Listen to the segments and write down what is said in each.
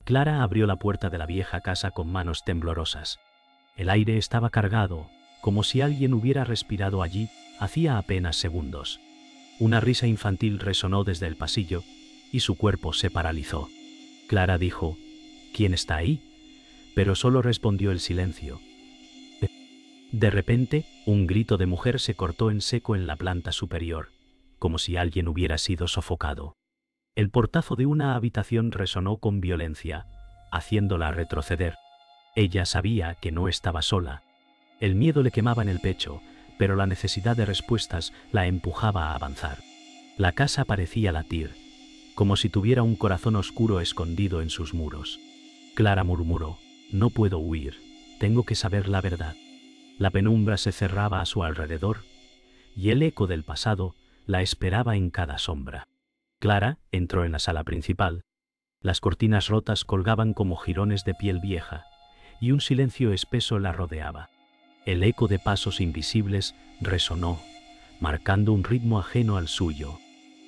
Clara abrió la puerta de la vieja casa con manos temblorosas. El aire estaba cargado, como si alguien hubiera respirado allí hacía apenas segundos. Una risa infantil resonó desde el pasillo y su cuerpo se paralizó. Clara dijo: «¿Quién está ahí?», pero solo respondió el silencio. De repente, un grito de mujer se cortó en seco en la planta superior, como si alguien hubiera sido sofocado. El portazo de una habitación resonó con violencia, haciéndola retroceder. Ella sabía que no estaba sola. El miedo le quemaba en el pecho, pero la necesidad de respuestas la empujaba a avanzar. La casa parecía latir, como si tuviera un corazón oscuro escondido en sus muros. Clara murmuró: «No puedo huir, tengo que saber la verdad». La penumbra se cerraba a su alrededor, y el eco del pasado la esperaba en cada sombra. Clara entró en la sala principal. Las cortinas rotas colgaban como jirones de piel vieja, y un silencio espeso la rodeaba. El eco de pasos invisibles resonó, marcando un ritmo ajeno al suyo.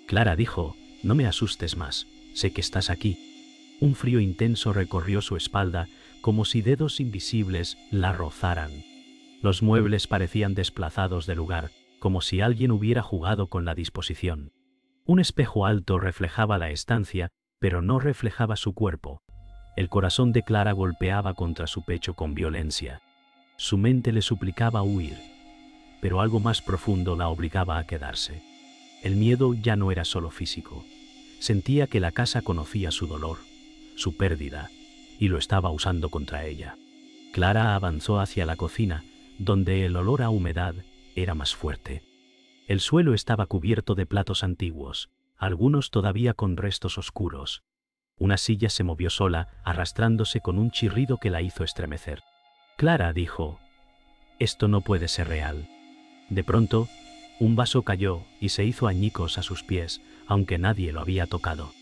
Clara dijo: «No me asustes más, sé que estás aquí». Un frío intenso recorrió su espalda, como si dedos invisibles la rozaran. Los muebles parecían desplazados de lugar, como si alguien hubiera jugado con la disposición. Un espejo alto reflejaba la estancia, pero no reflejaba su cuerpo. El corazón de Clara golpeaba contra su pecho con violencia. Su mente le suplicaba huir, pero algo más profundo la obligaba a quedarse. El miedo ya no era solo físico. Sentía que la casa conocía su dolor, su pérdida, y lo estaba usando contra ella. Clara avanzó hacia la cocina, donde el olor a humedad era más fuerte. El suelo estaba cubierto de platos antiguos, algunos todavía con restos oscuros. Una silla se movió sola, arrastrándose con un chirrido que la hizo estremecer. Clara dijo: «Esto no puede ser real». De pronto, un vaso cayó y se hizo añicos a sus pies, aunque nadie lo había tocado.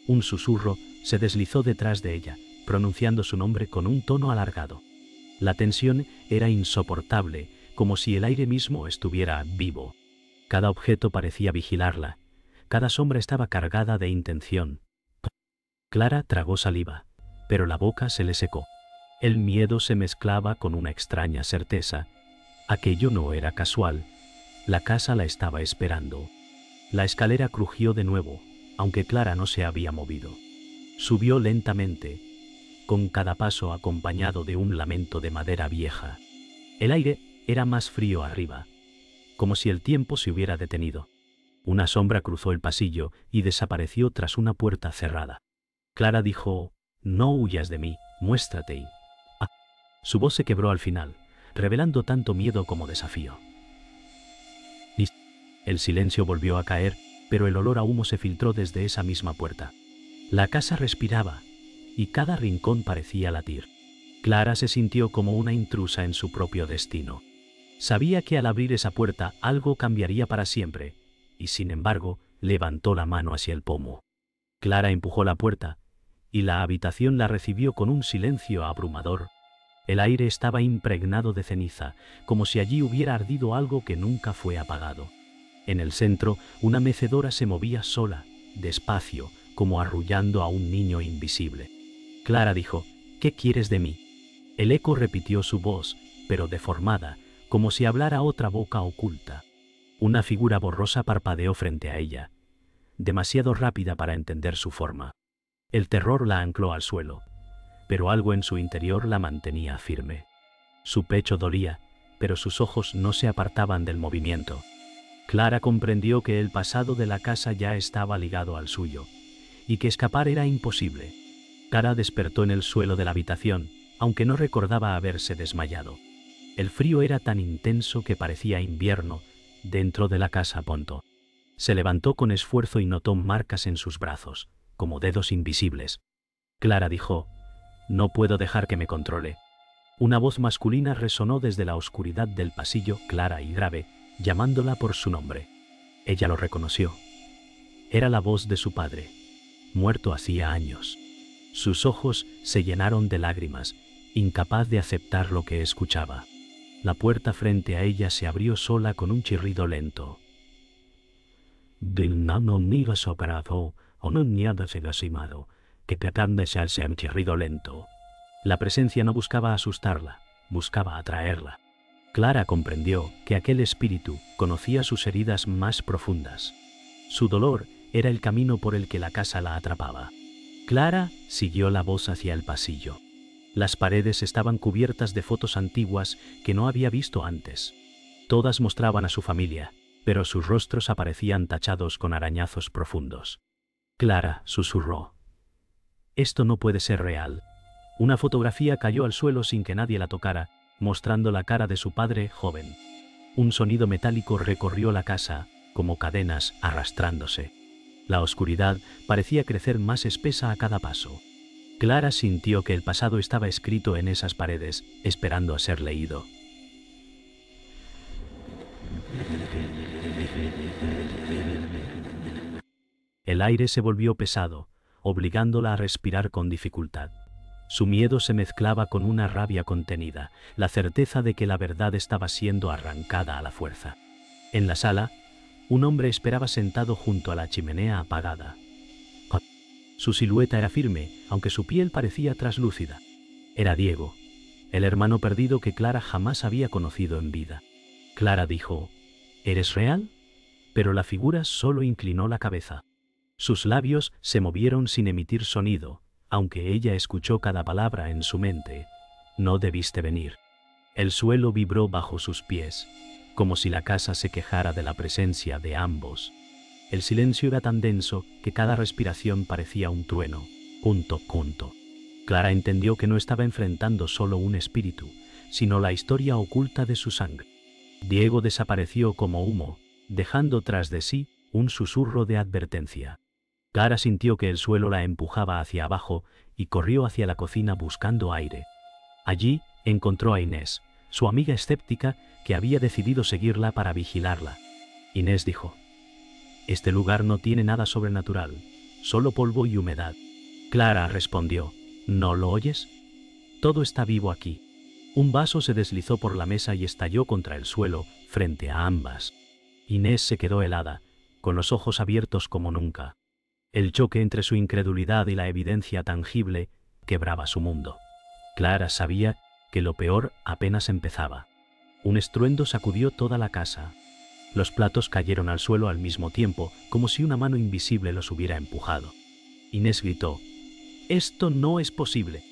Un susurro se deslizó detrás de ella, pronunciando su nombre con un tono alargado. La tensión era insoportable, como si el aire mismo estuviera vivo. Cada objeto parecía vigilarla, cada sombra estaba cargada de intención. Clara tragó saliva, pero la boca se le secó. El miedo se mezclaba con una extraña certeza. Aquello no era casual. La casa la estaba esperando. La escalera crujió de nuevo, aunque Clara no se había movido. Subió lentamente, con cada paso acompañado de un lamento de madera vieja. El aire era más frío arriba, como si el tiempo se hubiera detenido. Una sombra cruzó el pasillo y desapareció tras una puerta cerrada. Clara dijo: «No huyas de mí, muéstrate». Su voz se quebró al final, revelando tanto miedo como desafío. El silencio volvió a caer, pero el olor a humo se filtró desde esa misma puerta. La casa respiraba, y cada rincón parecía latir. Clara se sintió como una intrusa en su propio destino. Sabía que al abrir esa puerta algo cambiaría para siempre, y sin embargo, levantó la mano hacia el pomo. Clara empujó la puerta, y la habitación la recibió con un silencio abrumador. El aire estaba impregnado de ceniza, como si allí hubiera ardido algo que nunca fue apagado. En el centro, una mecedora se movía sola, despacio, como arrullando a un niño invisible. Clara dijo: «¿Qué quieres de mí?». El eco repitió su voz, pero deformada, como si hablara otra boca oculta. Una figura borrosa parpadeó frente a ella, demasiado rápida para entender su forma. El terror la ancló al suelo, pero algo en su interior la mantenía firme. Su pecho dolía, pero sus ojos no se apartaban del movimiento. Clara comprendió que el pasado de la casa ya estaba ligado al suyo, y que escapar era imposible. Clara despertó en el suelo de la habitación, aunque no recordaba haberse desmayado. El frío era tan intenso que parecía invierno dentro de la casa. Se levantó con esfuerzo y notó marcas en sus brazos, como dedos invisibles. Clara dijo: «No puedo dejar que me controle». Una voz masculina resonó desde la oscuridad del pasillo, clara y grave, llamándola por su nombre. Ella lo reconoció. Era la voz de su padre, muerto hacía años. Sus ojos se llenaron de lágrimas, incapaz de aceptar lo que escuchaba. La puerta frente a ella se abrió sola con un chirrido lento. que tratando de hacerse un chirrido lento. La presencia no buscaba asustarla, buscaba atraerla. Clara comprendió que aquel espíritu conocía sus heridas más profundas. Su dolor era el camino por el que la casa la atrapaba. Clara siguió la voz hacia el pasillo. Las paredes estaban cubiertas de fotos antiguas que no había visto antes. Todas mostraban a su familia, pero sus rostros aparecían tachados con arañazos profundos. Clara susurró: «Esto no puede ser real». Una fotografía cayó al suelo sin que nadie la tocara, mostrando la cara de su padre joven. Un sonido metálico recorrió la casa, como cadenas arrastrándose. La oscuridad parecía crecer más espesa a cada paso. Clara sintió que el pasado estaba escrito en esas paredes, esperando a ser leído. El aire se volvió pesado, obligándola a respirar con dificultad. Su miedo se mezclaba con una rabia contenida, la certeza de que la verdad estaba siendo arrancada a la fuerza. En la sala, un hombre esperaba sentado junto a la chimenea apagada. Su silueta era firme, aunque su piel parecía traslúcida. Era Diego, el hermano perdido que Clara jamás había conocido en vida. Clara dijo: «¿Eres real?». Pero la figura solo inclinó la cabeza. Sus labios se movieron sin emitir sonido, aunque ella escuchó cada palabra en su mente. «No debiste venir». El suelo vibró bajo sus pies, como si la casa se quejara de la presencia de ambos. El silencio era tan denso que cada respiración parecía un trueno. Punto. Clara entendió que no estaba enfrentando solo un espíritu, sino la historia oculta de su sangre. Diego desapareció como humo, dejando tras de sí un susurro de advertencia. Clara sintió que el suelo la empujaba hacia abajo y corrió hacia la cocina buscando aire. Allí encontró a Inés, su amiga escéptica, que había decidido seguirla para vigilarla. Inés dijo: «Este lugar no tiene nada sobrenatural, solo polvo y humedad». Clara respondió: «¿No lo oyes? Todo está vivo aquí». Un vaso se deslizó por la mesa y estalló contra el suelo frente a ambas. Inés se quedó helada, con los ojos abiertos como nunca. El choque entre su incredulidad y la evidencia tangible quebraba su mundo. Clara sabía que lo peor apenas empezaba. Un estruendo sacudió toda la casa. Los platos cayeron al suelo al mismo tiempo, como si una mano invisible los hubiera empujado. Inés gritó: «¡Esto no es posible!».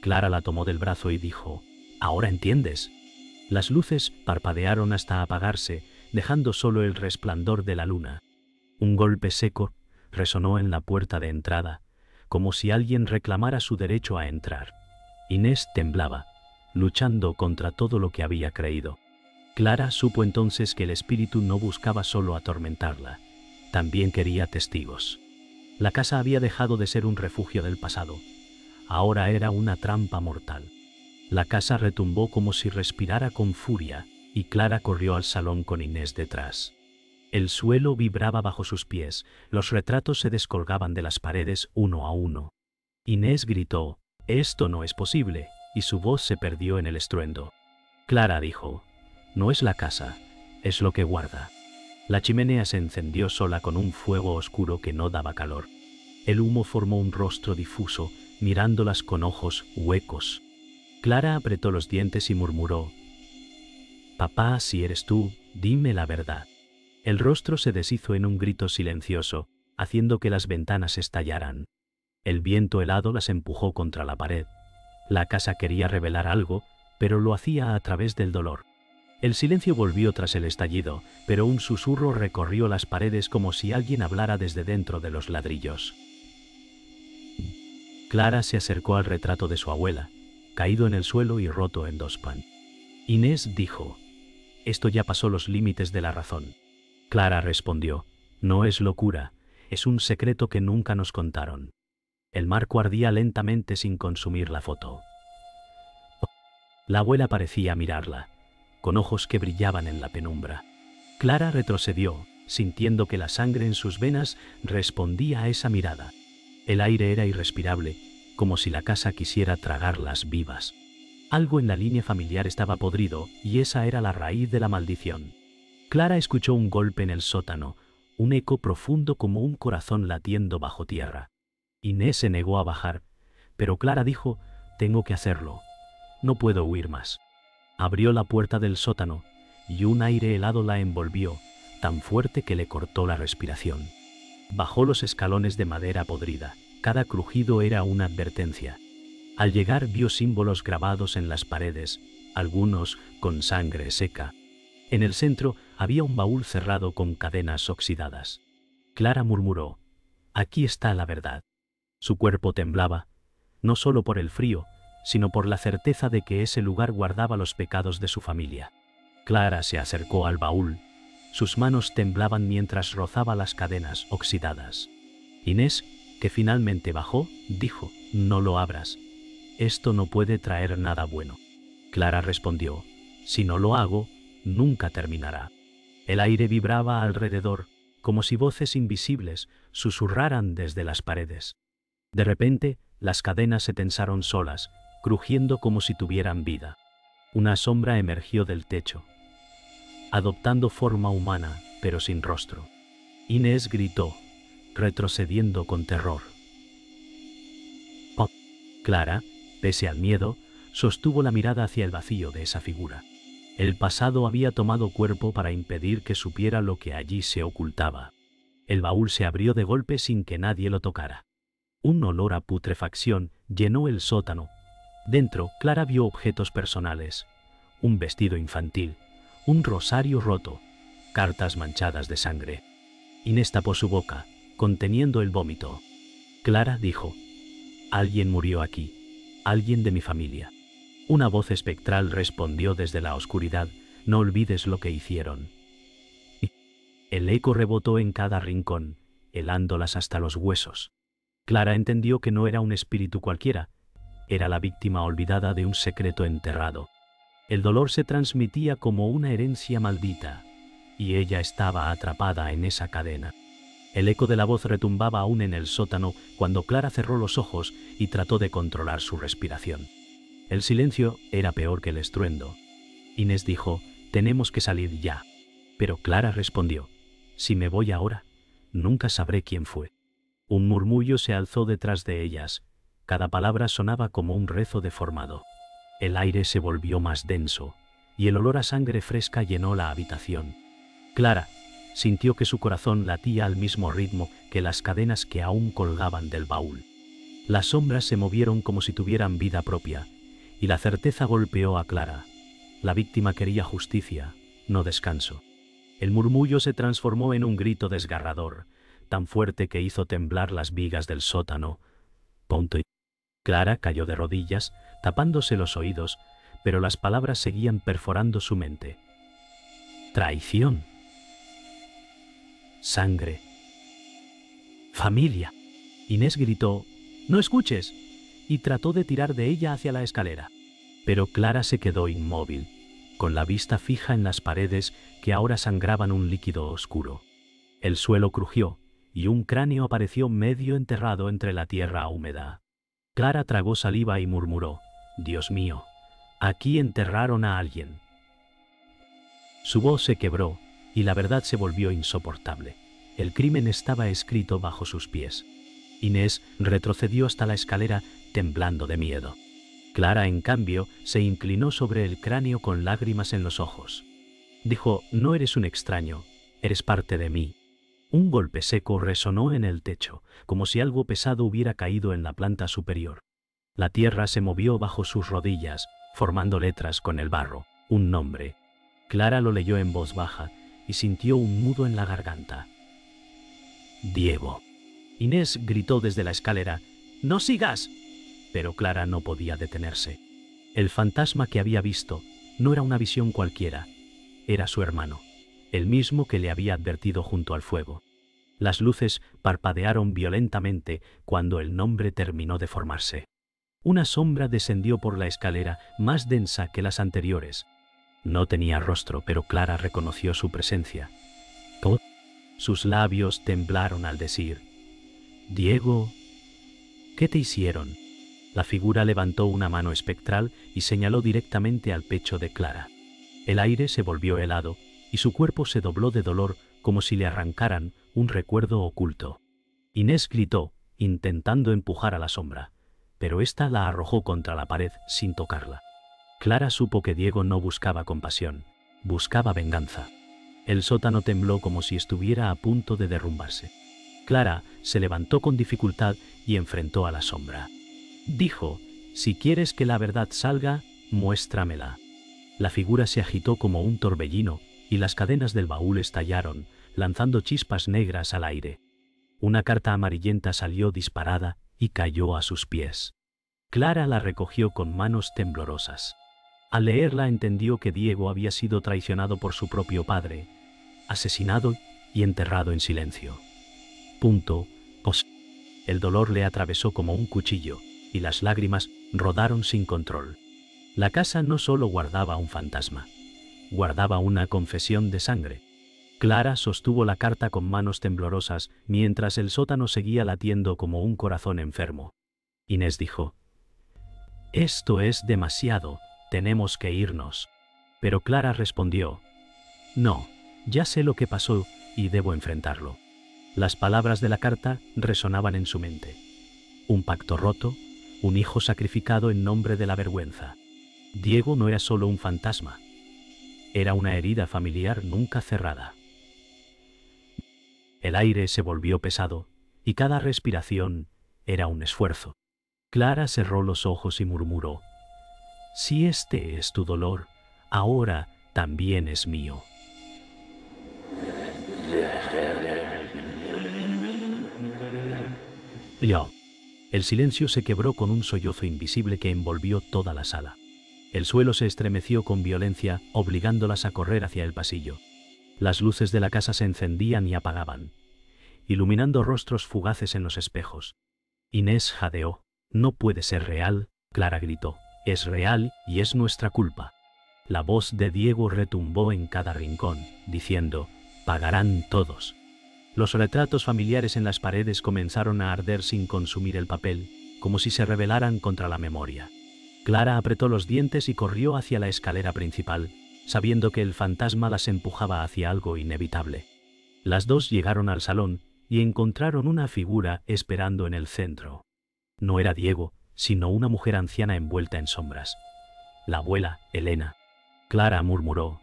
Clara la tomó del brazo y dijo: «¿Ahora entiendes?». Las luces parpadearon hasta apagarse, dejando solo el resplandor de la luna. Un golpe seco resonó en la puerta de entrada, como si alguien reclamara su derecho a entrar. Inés temblaba, luchando contra todo lo que había creído. Clara supo entonces que el espíritu no buscaba solo atormentarla, también quería testigos. La casa había dejado de ser un refugio del pasado, ahora era una trampa mortal. La casa retumbó como si respirara con furia, y Clara corrió al salón con Inés detrás. El suelo vibraba bajo sus pies, los retratos se descolgaban de las paredes uno a uno. Inés gritó: «¡Esto no es posible!», y su voz se perdió en el estruendo. Clara dijo: «No es la casa, es lo que guarda». La chimenea se encendió sola con un fuego oscuro que no daba calor. El humo formó un rostro difuso, mirándolas con ojos huecos. Clara apretó los dientes y murmuró: «Papá, si eres tú, dime la verdad». El rostro se deshizo en un grito silencioso, haciendo que las ventanas estallaran. El viento helado las empujó contra la pared. La casa quería revelar algo, pero lo hacía a través del dolor. El silencio volvió tras el estallido, pero un susurro recorrió las paredes como si alguien hablara desde dentro de los ladrillos. Clara se acercó al retrato de su abuela, caído en el suelo y roto en dos pan. Inés dijo: «Esto ya pasó los límites de la razón». Clara respondió: «No es locura, es un secreto que nunca nos contaron». El marco ardía lentamente sin consumir la foto. La abuela parecía mirarla, con ojos que brillaban en la penumbra. Clara retrocedió, sintiendo que la sangre en sus venas respondía a esa mirada. El aire era irrespirable, como si la casa quisiera tragarlas vivas. Algo en la línea familiar estaba podrido, y esa era la raíz de la maldición. Clara escuchó un golpe en el sótano, un eco profundo como un corazón latiendo bajo tierra. Inés se negó a bajar, pero Clara dijo, tengo que hacerlo. No puedo huir más. Abrió la puerta del sótano, y un aire helado la envolvió, tan fuerte que le cortó la respiración. Bajó los escalones de madera podrida, cada crujido era una advertencia. Al llegar vio símbolos grabados en las paredes, algunos con sangre seca. En el centro había un baúl cerrado con cadenas oxidadas. Clara murmuró, aquí está la verdad. Su cuerpo temblaba, no solo por el frío, sino por la certeza de que ese lugar guardaba los pecados de su familia. Clara se acercó al baúl. Sus manos temblaban mientras rozaba las cadenas oxidadas. Inés, que finalmente bajó, dijo, no lo abras. Esto no puede traer nada bueno. Clara respondió, si no lo hago, nunca terminará. El aire vibraba alrededor, como si voces invisibles susurraran desde las paredes. De repente, las cadenas se tensaron solas, crujiendo como si tuvieran vida. Una sombra emergió del techo, adoptando forma humana, pero sin rostro. Inés gritó, retrocediendo con terror. ¡Oh! Clara, pese al miedo, sostuvo la mirada hacia el vacío de esa figura. El pasado había tomado cuerpo para impedir que supiera lo que allí se ocultaba. El baúl se abrió de golpe sin que nadie lo tocara. Un olor a putrefacción llenó el sótano. Dentro, Clara vio objetos personales, un vestido infantil, un rosario roto, cartas manchadas de sangre. Inés tapó su boca, conteniendo el vómito. Clara dijo, alguien murió aquí, alguien de mi familia. Una voz espectral respondió desde la oscuridad, no olvides lo que hicieron. El eco rebotó en cada rincón, helándolas hasta los huesos. Clara entendió que no era un espíritu cualquiera, era la víctima olvidada de un secreto enterrado. El dolor se transmitía como una herencia maldita, y ella estaba atrapada en esa cadena. El eco de la voz retumbaba aún en el sótano cuando Clara cerró los ojos y trató de controlar su respiración. El silencio era peor que el estruendo. Inés dijo, tenemos que salir ya. Pero Clara respondió, si me voy ahora, nunca sabré quién fue. Un murmullo se alzó detrás de ellas. Cada palabra sonaba como un rezo deformado. El aire se volvió más denso, y el olor a sangre fresca llenó la habitación. Clara sintió que su corazón latía al mismo ritmo que las cadenas que aún colgaban del baúl. Las sombras se movieron como si tuvieran vida propia, y la certeza golpeó a Clara. La víctima quería justicia, no descanso. El murmullo se transformó en un grito desgarrador, tan fuerte que hizo temblar las vigas del sótano. Clara cayó de rodillas, tapándose los oídos, pero las palabras seguían perforando su mente. Traición. Sangre. Familia. Inés gritó, «¡No escuches!», y trató de tirar de ella hacia la escalera. Pero Clara se quedó inmóvil, con la vista fija en las paredes que ahora sangraban un líquido oscuro. El suelo crujió, y un cráneo apareció medio enterrado entre la tierra húmeda. Clara tragó saliva y murmuró, «Dios mío, aquí enterraron a alguien». Su voz se quebró, y la verdad se volvió insoportable. El crimen estaba escrito bajo sus pies. Inés retrocedió hasta la escalera, temblando de miedo. Clara, en cambio, se inclinó sobre el cráneo con lágrimas en los ojos. Dijo, «No eres un extraño, eres parte de mí». Un golpe seco resonó en el techo, como si algo pesado hubiera caído en la planta superior. La tierra se movió bajo sus rodillas, formando letras con el barro, un nombre. Clara lo leyó en voz baja y sintió un nudo en la garganta. Diego. Inés gritó desde la escalera, «¡No sigas!», pero Clara no podía detenerse. El fantasma que había visto no era una visión cualquiera, era su hermano, el mismo que le había advertido junto al fuego. Las luces parpadearon violentamente cuando el nombre terminó de formarse. Una sombra descendió por la escalera, más densa que las anteriores. No tenía rostro, pero Clara reconoció su presencia. Sus labios temblaron al decir, «Diego, ¿qué te hicieron?». La figura levantó una mano espectral y señaló directamente al pecho de Clara. El aire se volvió helado y su cuerpo se dobló de dolor como si le arrancaran un recuerdo oculto. Inés gritó intentando empujar a la sombra, pero ésta la arrojó contra la pared sin tocarla. Clara supo que Diego no buscaba compasión, buscaba venganza. El sótano tembló como si estuviera a punto de derrumbarse. Clara se levantó con dificultad y enfrentó a la sombra. Dijo: «Si quieres que la verdad salga, muéstramela». La figura se agitó como un torbellino y las cadenas del baúl estallaron, lanzando chispas negras al aire. Una carta amarillenta salió disparada y cayó a sus pies. Clara la recogió con manos temblorosas. Al leerla entendió que Diego había sido traicionado por su propio padre, asesinado y enterrado en silencio. El dolor le atravesó como un cuchillo y las lágrimas rodaron sin control. La casa no solo guardaba un fantasma, guardaba una confesión de sangre. Clara sostuvo la carta con manos temblorosas mientras el sótano seguía latiendo como un corazón enfermo. Inés dijo: «Esto es demasiado, tenemos que irnos». Pero Clara respondió: «No, ya sé lo que pasó y debo enfrentarlo». Las palabras de la carta resonaban en su mente. Un pacto roto, un hijo sacrificado en nombre de la vergüenza. Diego no era solo un fantasma, era una herida familiar nunca cerrada. El aire se volvió pesado y cada respiración era un esfuerzo. Clara cerró los ojos y murmuró: «Si este es tu dolor, ahora también es mío». El silencio se quebró con un sollozo invisible que envolvió toda la sala. El suelo se estremeció con violencia, obligándolas a correr hacia el pasillo. Las luces de la casa se encendían y apagaban, iluminando rostros fugaces en los espejos. Inés jadeó: «No puede ser real», Clara gritó: «Es real y es nuestra culpa». La voz de Diego retumbó en cada rincón, diciendo: «Pagarán todos». Los retratos familiares en las paredes comenzaron a arder sin consumir el papel, como si se rebelaran contra la memoria. Clara apretó los dientes y corrió hacia la escalera principal, sabiendo que el fantasma las empujaba hacia algo inevitable. Las dos llegaron al salón y encontraron una figura esperando en el centro. No era Diego, sino una mujer anciana envuelta en sombras. La abuela, Elena. Clara murmuró: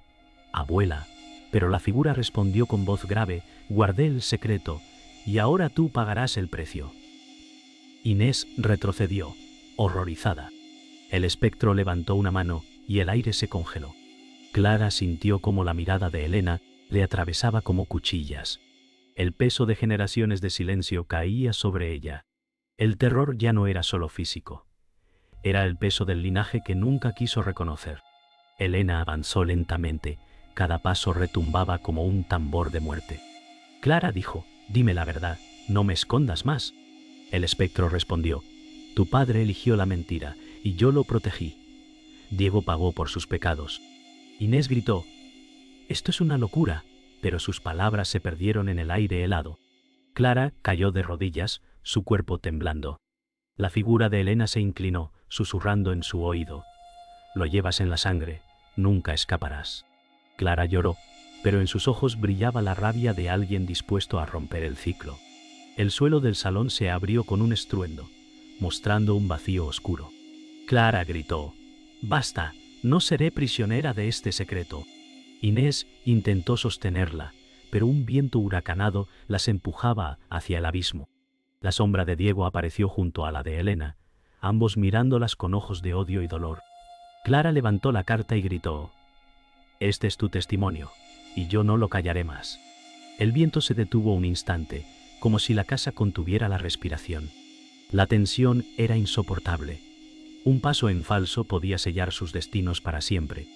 «Abuela», pero la figura respondió con voz grave: «Guardé el secreto, y ahora tú pagarás el precio». Inés retrocedió, horrorizada. El espectro levantó una mano y el aire se congeló. Clara sintió como la mirada de Elena le atravesaba como cuchillas. El peso de generaciones de silencio caía sobre ella. El terror ya no era solo físico. Era el peso del linaje que nunca quiso reconocer. Elena avanzó lentamente, cada paso retumbaba como un tambor de muerte. Clara dijo: «Dime la verdad, no me escondas más». El espectro respondió: «Tu padre eligió la mentira y yo lo protegí. Diego pagó por sus pecados». Inés gritó: «Esto es una locura», pero sus palabras se perdieron en el aire helado. Clara cayó de rodillas, su cuerpo temblando. La figura de Elena se inclinó, susurrando en su oído: «Lo llevas en la sangre, nunca escaparás». Clara lloró, pero en sus ojos brillaba la rabia de alguien dispuesto a romper el ciclo. El suelo del salón se abrió con un estruendo, mostrando un vacío oscuro. Clara gritó: «Basta, no seré prisionera de este secreto». Inés intentó sostenerla, pero un viento huracanado las empujaba hacia el abismo. La sombra de Diego apareció junto a la de Elena, ambos mirándolas con ojos de odio y dolor. Clara levantó la carta y gritó: «Este es tu testimonio, y yo no lo callaré más». El viento se detuvo un instante, como si la casa contuviera la respiración. La tensión era insoportable. Un paso en falso podía sellar sus destinos para siempre.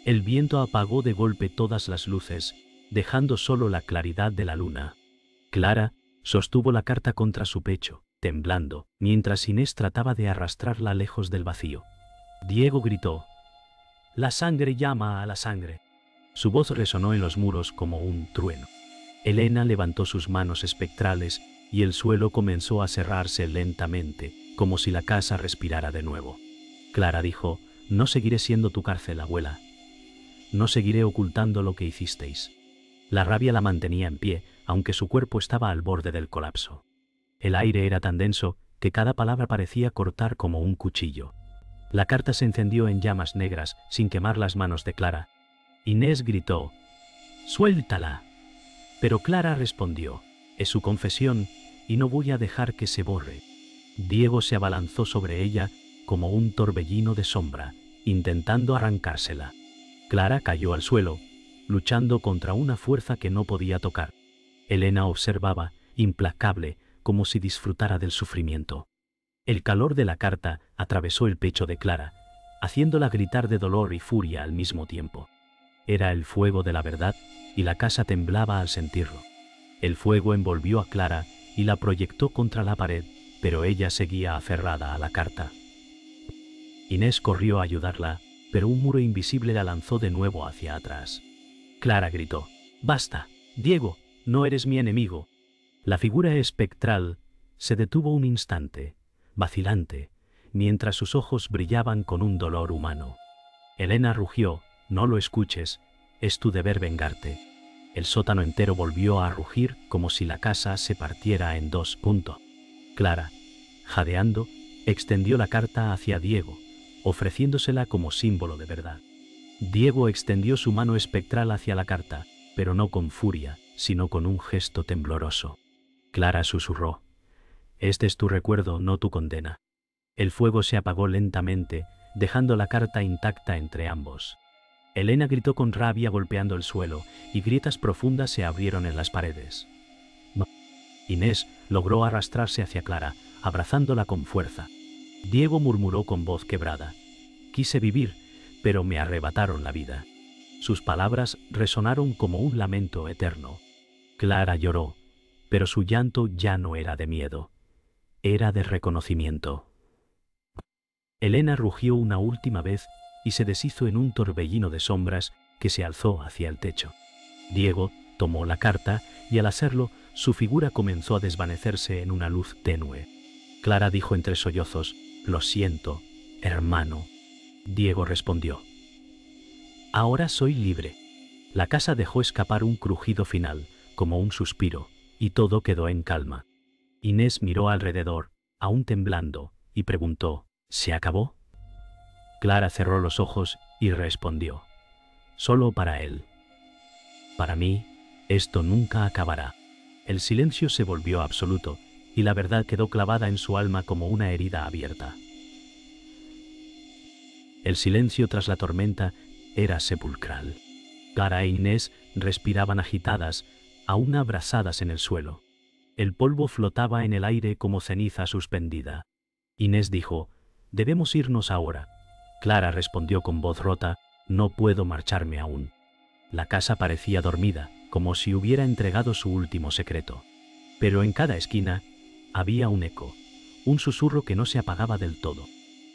El viento apagó de golpe todas las luces, dejando solo la claridad de la luna. Clara sostuvo la carta contra su pecho, temblando, mientras Inés trataba de arrastrarla lejos del vacío. Diego gritó: «La sangre llama a la sangre». Su voz resonó en los muros como un trueno. Elena levantó sus manos espectrales y el suelo comenzó a cerrarse lentamente, como si la casa respirara de nuevo. Clara dijo: «No seguiré siendo tu cárcel, abuela. No seguiré ocultando lo que hicisteis». La rabia la mantenía en pie, aunque su cuerpo estaba al borde del colapso. El aire era tan denso que cada palabra parecía cortar como un cuchillo. La carta se encendió en llamas negras sin quemar las manos de Clara. Inés gritó: «¡Suéltala!». Pero Clara respondió: «Es su confesión y no voy a dejar que se borre». Diego se abalanzó sobre ella como un torbellino de sombra, intentando arrancársela. Clara cayó al suelo, luchando contra una fuerza que no podía tocar. Elena observaba, implacable, como si disfrutara del sufrimiento. El calor de la carta atravesó el pecho de Clara, haciéndola gritar de dolor y furia al mismo tiempo. Era el fuego de la verdad y la casa temblaba al sentirlo. El fuego envolvió a Clara y la proyectó contra la pared, pero ella seguía aferrada a la carta. Inés corrió a ayudarla, pero un muro invisible la lanzó de nuevo hacia atrás. Clara gritó: «¡Basta! Diego, no eres mi enemigo». La figura espectral se detuvo un instante, vacilante, mientras sus ojos brillaban con un dolor humano. Elena rugió: «No lo escuches, es tu deber vengarte». El sótano entero volvió a rugir como si la casa se partiera en dos. Clara, jadeando, extendió la carta hacia Diego, ofreciéndosela como símbolo de verdad. Diego extendió su mano espectral hacia la carta, pero no con furia, sino con un gesto tembloroso. Clara susurró: «Este es tu recuerdo, no tu condena». El fuego se apagó lentamente, dejando la carta intacta entre ambos. Elena gritó con rabia golpeando el suelo, y grietas profundas se abrieron en las paredes. Inés logró arrastrarse hacia Clara, abrazándola con fuerza. Diego murmuró con voz quebrada: «Quise vivir, pero me arrebataron la vida». Sus palabras resonaron como un lamento eterno. Clara lloró, pero su llanto ya no era de miedo, era de reconocimiento. Elena rugió una última vez y se deshizo en un torbellino de sombras que se alzó hacia el techo. Diego tomó la carta y al hacerlo, su figura comenzó a desvanecerse en una luz tenue. Clara dijo entre sollozos: «Lo siento, hermano». Diego respondió: «Ahora soy libre». La casa dejó escapar un crujido final, como un suspiro, y todo quedó en calma. Inés miró alrededor, aún temblando, y preguntó: «¿Se acabó?». Clara cerró los ojos y respondió: «Solo para él. Para mí, esto nunca acabará». El silencio se volvió absoluto, y la verdad quedó clavada en su alma como una herida abierta. El silencio tras la tormenta era sepulcral. Clara e Inés respiraban agitadas, aún abrazadas en el suelo. El polvo flotaba en el aire como ceniza suspendida. Inés dijo: «Debemos irnos ahora». Clara respondió con voz rota: «No puedo marcharme aún». La casa parecía dormida, como si hubiera entregado su último secreto. Pero en cada esquina había un eco, un susurro que no se apagaba del todo.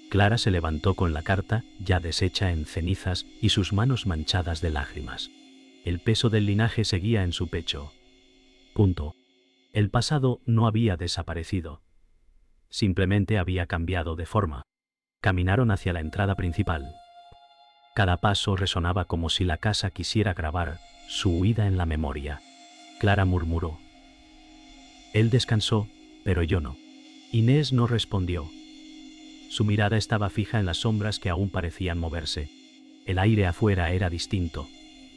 Clara se levantó con la carta, ya deshecha en cenizas, y sus manos manchadas de lágrimas. El peso del linaje seguía en su pecho. El pasado no había desaparecido. Simplemente había cambiado de forma. Caminaron hacia la entrada principal. Cada paso resonaba como si la casa quisiera grabar su huida en la memoria. Clara murmuró: «Él descansó, pero yo no». Inés no respondió. Su mirada estaba fija en las sombras que aún parecían moverse. El aire afuera era distinto,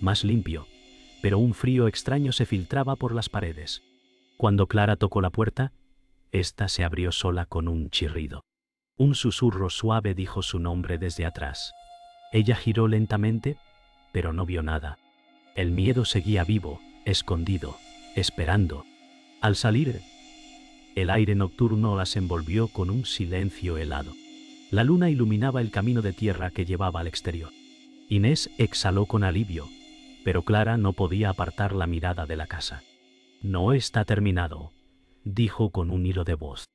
más limpio, pero un frío extraño se filtraba por las paredes. Cuando Clara tocó la puerta, ésta se abrió sola con un chirrido. Un susurro suave dijo su nombre desde atrás. Ella giró lentamente, pero no vio nada. El miedo seguía vivo, escondido, esperando. Al salir, el aire nocturno las envolvió con un silencio helado. La luna iluminaba el camino de tierra que llevaba al exterior. Inés exhaló con alivio, pero Clara no podía apartar la mirada de la casa. «No está terminado», dijo con un hilo de voz.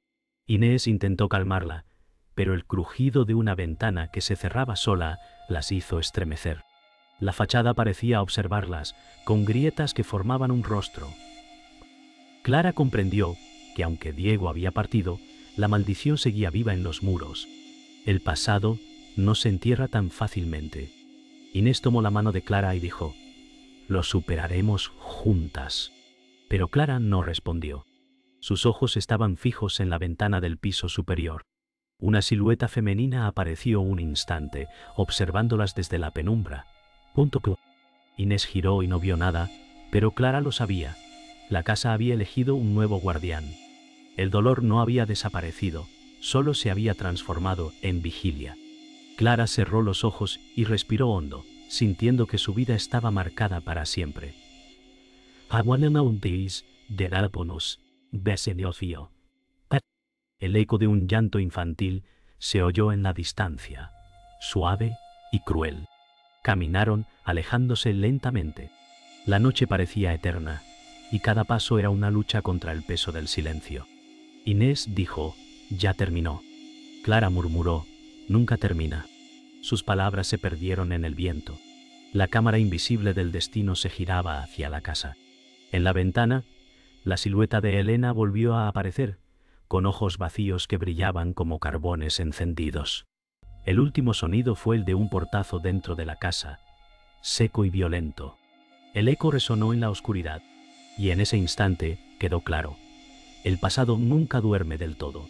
Inés intentó calmarla, pero el crujido de una ventana que se cerraba sola las hizo estremecer. La fachada parecía observarlas, con grietas que formaban un rostro. Clara comprendió que aunque Diego había partido, la maldición seguía viva en los muros. El pasado no se entierra tan fácilmente. Inés tomó la mano de Clara y dijo: «Lo superaremos juntas». Pero Clara no respondió. Sus ojos estaban fijos en la ventana del piso superior. Una silueta femenina apareció un instante, observándolas desde la penumbra. Inés giró y no vio nada, pero Clara lo sabía. La casa había elegido un nuevo guardián. El dolor no había desaparecido, solo se había transformado en vigilia. Clara cerró los ojos y respiró hondo, sintiendo que su vida estaba marcada para siempre. El eco de un llanto infantil se oyó en la distancia, suave y cruel. Caminaron, alejándose lentamente. La noche parecía eterna, y cada paso era una lucha contra el peso del silencio. Inés dijo, «Ya terminó». Clara murmuró, «Nunca termina». Sus palabras se perdieron en el viento. La cámara invisible del destino se giraba hacia la casa. En la ventana, la silueta de Elena volvió a aparecer, con ojos vacíos que brillaban como carbones encendidos. El último sonido fue el de un portazo dentro de la casa, seco y violento. El eco resonó en la oscuridad, y en ese instante quedó claro: el pasado nunca duerme del todo.